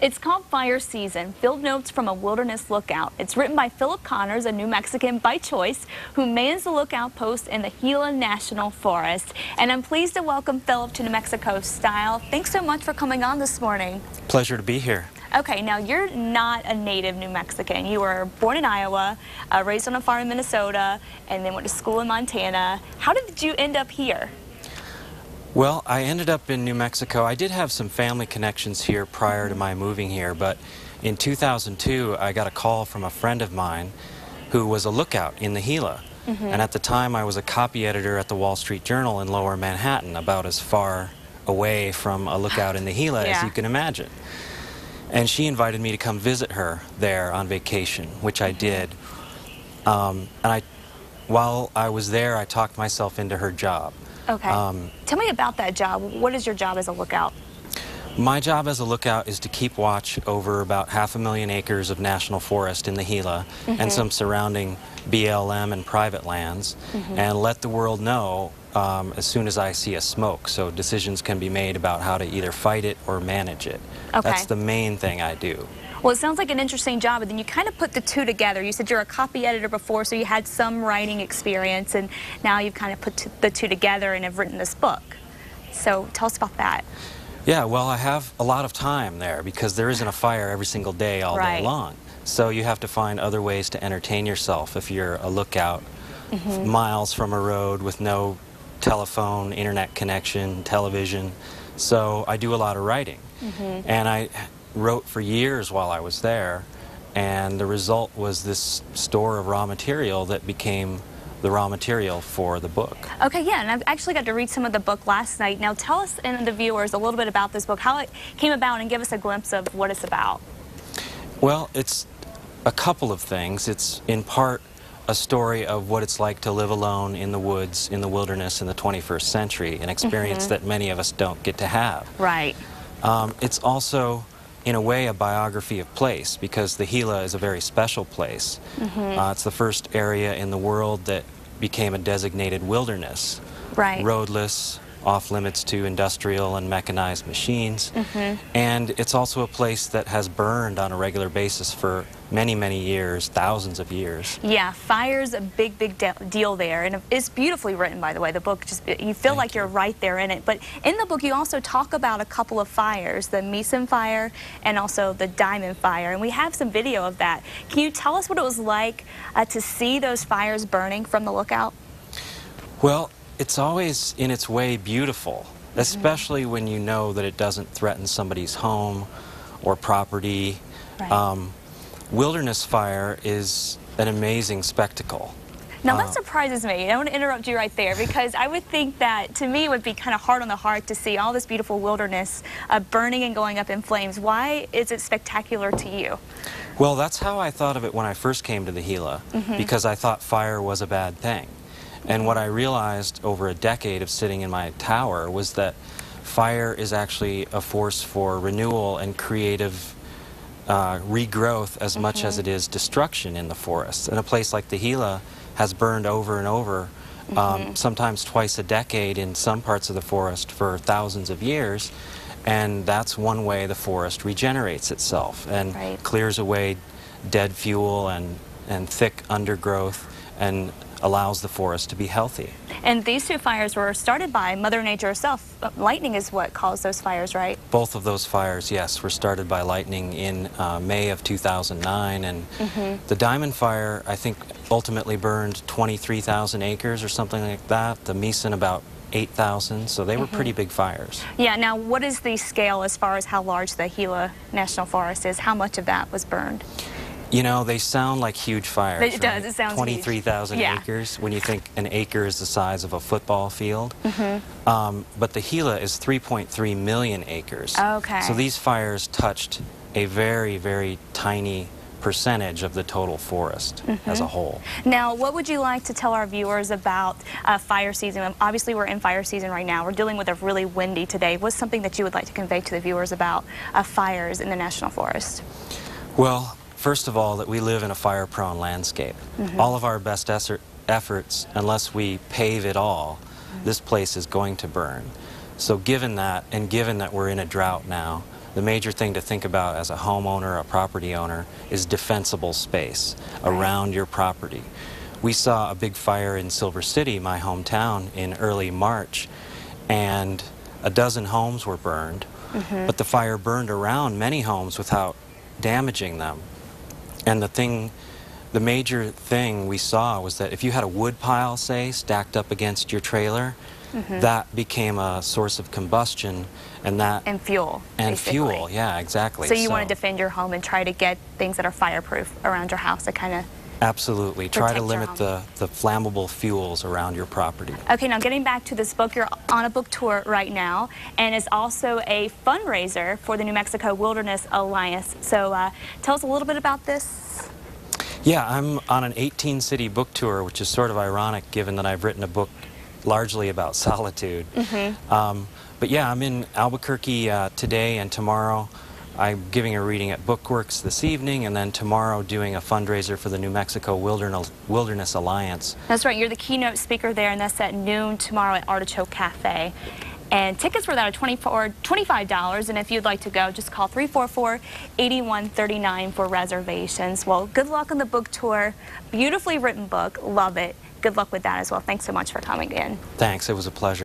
It's called Fire Season, Field Notes from a Wilderness Lookout. It's written by Philip Connors, a New Mexican by choice, who mans the lookout post in the Gila National Forest. And I'm pleased to welcome Philip to New Mexico Style. Thanks so much for coming on this morning. Pleasure to be here. Okay, now you're not a native New Mexican. You were born in Iowa, raised on a farm in Minnesota, and then went to school in Montana. How did you end up here? Well, I ended up in New Mexico. I did have some family connections here prior to my moving here, but in 2002 I got a call from a friend of mine who was a lookout in the Gila. And at the time I was a copy editor at the Wall Street Journal in Lower Manhattan, about as far away from a lookout in the Gila as you can imagine. And she invited me to come visit her there on vacation, which I did. While I was there, I talked myself into her job. Okay. Tell me about that job. What is your job as a lookout? My job as a lookout is to keep watch over about 500,000 acres of national forest in the Gila and some surrounding BLM and private lands, and let the world know as soon as I see a smoke, so decisions can be made about how to either fight it or manage it. Okay. That's the main thing I do. Well, it sounds like an interesting job, and then you kind of put the two together. You said you're a copy editor before, so you had some writing experience, and now you've kind of put the two together and have written this book. So tell us about that. Yeah, well, I have a lot of time there because there isn't a fire every single day all day long. So you have to find other ways to entertain yourself if you're a lookout miles from a road with no telephone, internet connection, television. So I do a lot of writing. And I wrote for years while I was there, and the result was this store of raw material that became the raw material for the book. Okay, yeah, and I've actually got to read some of the book last night. Now tell us and the viewers a little bit about this book, how it came about, and give us a glimpse of what it's about. Well, it's a couple of things. It's in part a story of what it's like to live alone in the woods, in the wilderness in the 21st century, an experience that many of us don't get to have. Right. It's also, in a way, a biography of place, because the Gila is a very special place. It's the first area in the world that became a designated wilderness. Right. Roadless, off limits to industrial and mechanized machines. And it's also a place that has burned on a regular basis for many, many years, thousands of years. Yeah, fire's a big, big deal there, and it's beautifully written, by the way. The book, just you feel like you're right there in it. But in the book, you also talk about a couple of fires, the Mason fire and also the Diamond fire, and we have some video of that. Can you tell us what it was like to see those fires burning from the lookout? Well, it's always, in its way, beautiful, especially when you know that it doesn't threaten somebody's home or property. Wilderness fire is an amazing spectacle. Now that surprises me. I want to interrupt you right there, because I would think that, to me, it would be kind of hard on the heart to see all this beautiful wilderness burning and going up in flames. Why is it spectacular to you? Well, that's how I thought of it when I first came to the Gila, because I thought fire was a bad thing. And what I realized over a decade of sitting in my tower was that fire is actually a force for renewal and creative regrowth as much as it is destruction in the forest. And a place like the Gila has burned over and over, sometimes twice a decade in some parts of the forest for thousands of years. And that's one way the forest regenerates itself and clears away dead fuel and thick undergrowth and allows the forest to be healthy. And these two fires were started by Mother Nature herself. Lightning is what caused those fires, right? Both of those fires, yes, were started by lightning in May of 2009. And the Diamond fire, I think, ultimately burned 23,000 acres or something like that. The Mason about 8,000, so they were pretty big fires. Yeah, now what is the scale as far as how large the Gila National Forest is? How much of that was burned? You know, they sound like huge fires. It does, it sounds 23,000 acres, when you think an acre is the size of a football field. But the Gila is 3.3 million acres. Okay. So these fires touched a very, very tiny percentage of the total forest as a whole. Now, what would you like to tell our viewers about fire season? Obviously, we're in fire season right now. We're dealing with a really windy today. What's something that you would like to convey to the viewers about fires in the National Forest? Well, first of all, that we live in a fire-prone landscape. All of our best efforts, unless we pave it all, this place is going to burn. So given that, and given that we're in a drought now, the major thing to think about as a homeowner, a property owner, is defensible space around your property. We saw a big fire in Silver City, my hometown, in early March, and a dozen homes were burned, but the fire burned around many homes without damaging them. And the major thing we saw was that if you had a wood pile, say, stacked up against your trailer, that became a source of combustion, and fuel. And basically. fuel, yeah, exactly. So you want to defend your home and try to get things that are fireproof around your house to kind of absolutely. Try to limit the flammable fuels around your property. Okay, now getting back to this book, you're on a book tour right now, and it's also a fundraiser for the New Mexico Wilderness Alliance. So tell us a little bit about this. Yeah, I'm on an 18-city book tour, which is sort of ironic given that I've written a book largely about solitude. But yeah, I'm in Albuquerque today and tomorrow. I'm giving a reading at Bookworks this evening, and then tomorrow doing a fundraiser for the New Mexico Wilderness Alliance. That's right, you're the keynote speaker there, and that's at noon tomorrow at Artichoke Cafe. And tickets for that are $25, and if you'd like to go, just call 344-8139 for reservations. Well, good luck on the book tour. Beautifully written book, love it. Good luck with that as well. Thanks so much for coming in. Thanks, it was a pleasure.